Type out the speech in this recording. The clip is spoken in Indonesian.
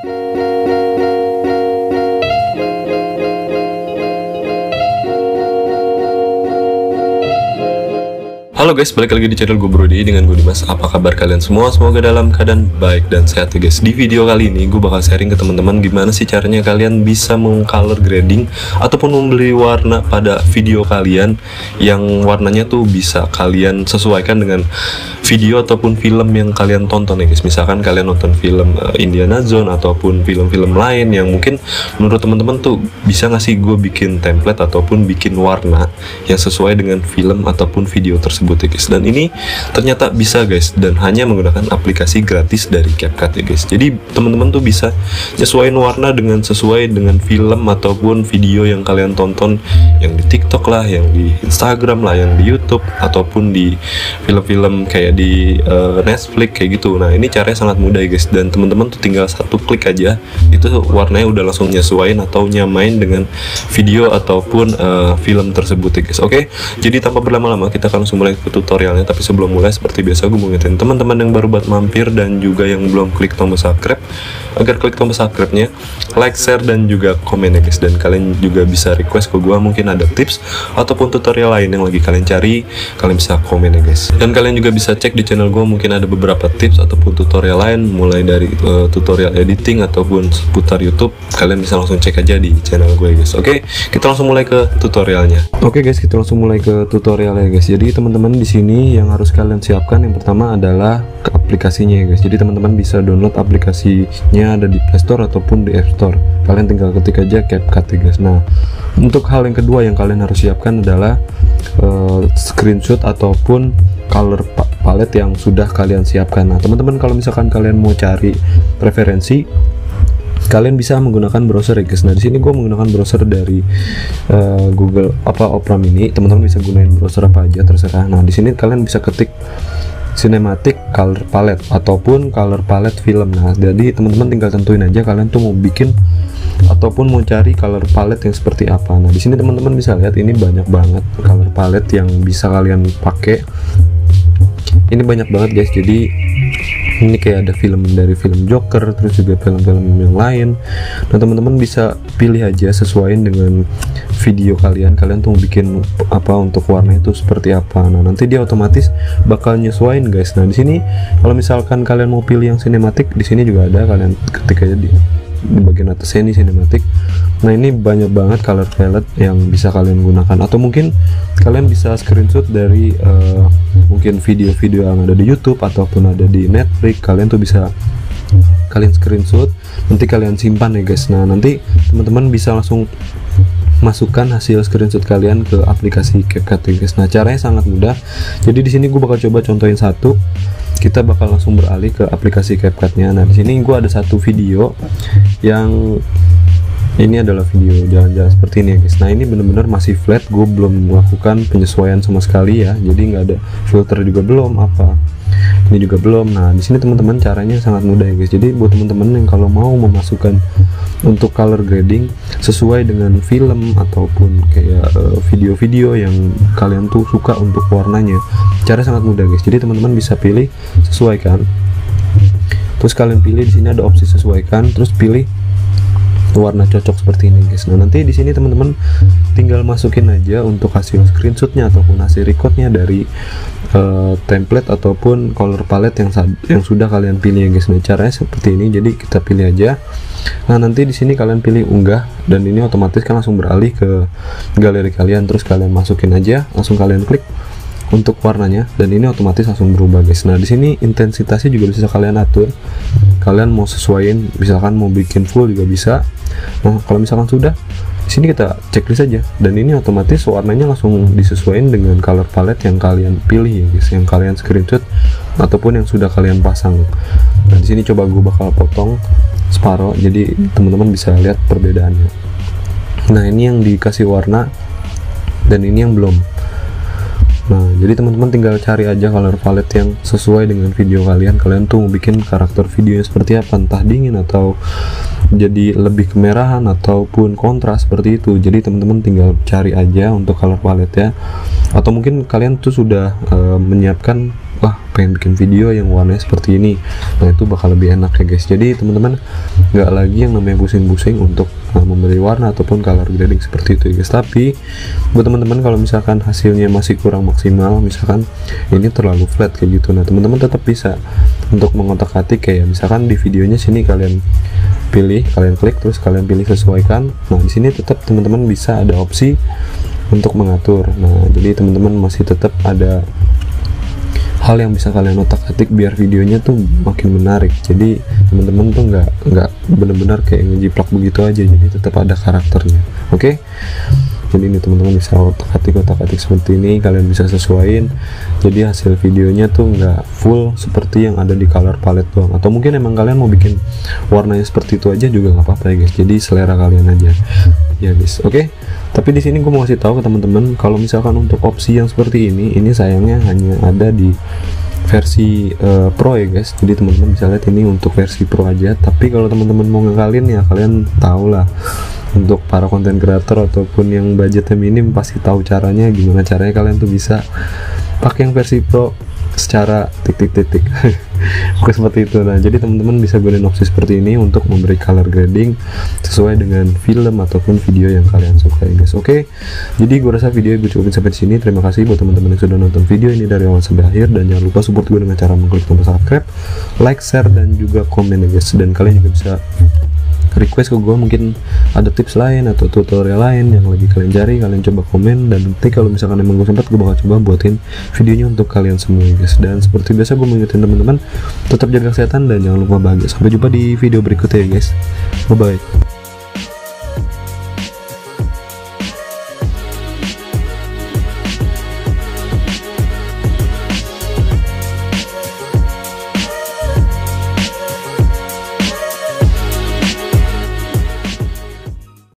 Halo guys, balik lagi di channel gue Brody dengan gue Dimas. Apa kabar kalian semua? Semoga dalam keadaan baik dan sehat ya guys. Di video kali ini gue bakal sharing ke teman-teman gimana sih caranya kalian bisa meng-color grading ataupun membeli warna pada video kalian yang warnanya tuh bisa kalian sesuaikan dengan video ataupun film yang kalian tonton ya guys. Misalkan kalian nonton film Indiana Jones ataupun film-film lain yang mungkin menurut teman-teman tuh bisa nggak sih gue bikin template ataupun bikin warna yang sesuai dengan film ataupun video tersebut ya guys. Dan ini ternyata bisa guys, dan hanya menggunakan aplikasi gratis dari CapCut ya guys. Jadi teman-teman tuh bisa nyesuaiin warna dengan sesuai dengan film ataupun video yang kalian tonton, yang di TikTok lah, yang di Instagram lah, yang di YouTube ataupun di film-film kayak di Netflix kayak gitu. Nah ini caranya sangat mudah ya guys, dan teman-teman tuh tinggal satu klik aja itu warnanya udah langsung nyesuaiin atau nyamain dengan video ataupun film tersebut ya guys. Oke, jadi tanpa berlama-lama kita akan langsung mulai ke tutorialnya. Tapi sebelum mulai, seperti biasa gue mau ngingetin teman-teman yang baru buat mampir dan juga yang belum klik tombol subscribe agar klik tombol subscribe-nya, like, share, dan juga komen ya guys. Dan kalian juga bisa request ke gue, mungkin ada tips ataupun tutorial lain yang lagi kalian cari, kalian bisa komen ya guys. Dan kalian juga bisa cek di channel gue, mungkin ada beberapa tips ataupun tutorial lain, mulai dari tutorial editing ataupun seputar YouTube. Kalian bisa langsung cek aja di channel gue ya guys. Oke, kita langsung mulai ke tutorialnya. Oke guys, kita langsung mulai ke tutorial ya guys. Jadi teman-teman di sini yang harus kalian siapkan yang pertama adalah aplikasinya ya guys. Jadi teman-teman bisa download aplikasinya, ada di Play Store ataupun di App Store. Kalian tinggal ketik aja CapCut ya guys. Nah, untuk hal yang kedua yang kalian harus siapkan adalah screenshot ataupun color palette yang sudah kalian siapkan. Nah, teman-teman kalau misalkan kalian mau cari referensi, kalian bisa menggunakan browser ya guys. Nah di sini gue menggunakan browser dari Google Opera Mini. Teman-teman bisa gunain browser apa aja terserah. Nah di sini kalian bisa ketik cinematic color palette ataupun color palette film. Nah jadi teman-teman tinggal tentuin aja kalian tuh mau bikin ataupun mau cari color palette yang seperti apa. Nah di sini teman-teman bisa lihat ini banyak banget color palette yang bisa kalian pakai. Ini banyak banget guys. Jadi ini kayak ada film dari film Joker, terus juga film-film yang lain. Nah teman-teman bisa pilih aja sesuaiin dengan video kalian tuh bikin apa untuk warna itu seperti apa. Nah nanti dia otomatis bakal nyesuaiin guys. Nah di sini kalau misalkan kalian mau pilih yang sinematik, di sini juga ada, kalian ketik aja di bagian atasnya ini sinematik. Nah ini banyak banget color palette yang bisa kalian gunakan, atau mungkin kalian bisa screenshot dari mungkin video-video yang ada di YouTube ataupun ada di Netflix. Kalian tuh bisa kalian screenshot, nanti kalian simpan ya guys. Nah nanti teman-teman bisa langsung masukkan hasil screenshot kalian ke aplikasi CapCut ya guys. Nah caranya sangat mudah. Jadi di sini gue bakal coba contohin satu. Kita bakal langsung beralih ke aplikasi CapCut-nya. Nah di sini gue ada satu video yang ini adalah video jalan-jalan seperti ini ya guys. Nah ini bener-bener masih flat, gue belum melakukan penyesuaian sama sekali ya. Jadi nggak ada filter juga belum, apa ini juga belum. Nah di sini teman-teman caranya sangat mudah ya guys. Jadi buat teman-teman yang kalau mau memasukkan untuk color grading sesuai dengan film ataupun kayak video-video yang kalian tuh suka untuk warnanya, cara sangat mudah guys. Jadi teman-teman bisa pilih sesuaikan, terus kalian pilih di sini ada opsi sesuaikan, terus pilih warna cocok seperti ini guys. Nah nanti di sini teman-teman tinggal masukin aja untuk hasil screenshotnya ataupun hasil recordnya dari template ataupun color palette yang sudah kalian pilih ya guys. Nah caranya seperti ini. Jadi kita pilih aja. Nah nanti di sini kalian pilih unggah, dan ini otomatis kan langsung beralih ke galeri kalian. Terus kalian masukin aja, langsung kalian klik untuk warnanya, dan ini otomatis langsung berubah guys. Nah di sini intensitasnya juga bisa kalian atur. Kalian mau sesuaiin, misalkan mau bikin full juga bisa. Nah kalau misalkan sudah, di sini kita checklist aja, dan ini otomatis warnanya langsung disesuaikan dengan color palette yang kalian pilih ya guys, yang kalian screenshot ataupun yang sudah kalian pasang. Nah di sini coba gue bakal potong separuh, jadi teman-teman bisa lihat perbedaannya. Nah ini yang dikasih warna, dan ini yang belum. Nah jadi teman-teman tinggal cari aja color palette yang sesuai dengan video kalian. Kalian tuh mau bikin karakter videonya seperti apa, entah dingin atau jadi lebih kemerahan ataupun kontras seperti itu. Jadi teman-teman tinggal cari aja untuk color palette ya, atau mungkin kalian tuh sudah menyiapkan wah pengen bikin video yang warnanya seperti ini, nah itu bakal lebih enak ya guys. Jadi teman-teman nggak lagi yang namanya pusing-pusing untuk memberi warna ataupun color grading seperti itu ya guys. Tapi buat teman-teman kalau misalkan hasilnya masih kurang maksimal, misalkan ini terlalu flat kayak gitu, nah teman-teman tetap bisa untuk mengotak-atik kayak misalkan di videonya sini kalian pilih, kalian klik terus kalian pilih sesuaikan. Nah di sini tetap teman-teman bisa ada opsi untuk mengatur. Nah jadi teman-teman masih tetap ada hal yang bisa kalian otak-atik biar videonya tuh makin menarik. Jadi teman-teman tuh nggak bener-bener kayak ngejiplak begitu aja, jadi tetap ada karakternya. Oke? Jadi ini teman-teman bisa otak-atik seperti ini, kalian bisa sesuaiin jadi hasil videonya tuh nggak full seperti yang ada di color palette doang, atau mungkin emang kalian mau bikin warnanya seperti itu aja juga nggak apa-apa ya guys. Jadi selera kalian aja ya guys. Oke? Tapi di sini gue mau kasih tahu ke teman-teman kalau misalkan untuk opsi yang seperti ini sayangnya hanya ada di versi pro ya guys. Jadi teman-teman bisa lihat ini untuk versi pro aja. Tapi kalau teman-teman mau ngakalin ya kalian tahu lah, untuk para konten kreator ataupun yang budgetnya minim pasti tahu caranya, gimana caranya kalian tuh bisa pakai yang versi pro secara titik-titik. Oke seperti itu. Nah jadi teman-teman bisa gunain opsi seperti ini untuk memberi color grading sesuai dengan film ataupun video yang kalian suka ya guys. Oke, jadi gue rasa video gue cukupin sampai sini. Terima kasih buat teman-teman yang sudah nonton video ini dari awal sampai akhir, dan jangan lupa support gue dengan cara mengklik tombol subscribe, like, share, dan juga komen ya guys. Dan kalian juga bisa request ke gue, mungkin ada tips lain atau tutorial lain yang lagi kalian cari, kalian coba komen, dan nanti kalau misalkan emang gue sempat gue bakal coba buatin videonya untuk kalian semua ya guys. Dan seperti biasa gue mengingatkan teman-teman tetap jaga kesehatan dan jangan lupa bahagia. Sampai jumpa di video berikutnya ya guys. Bye bye.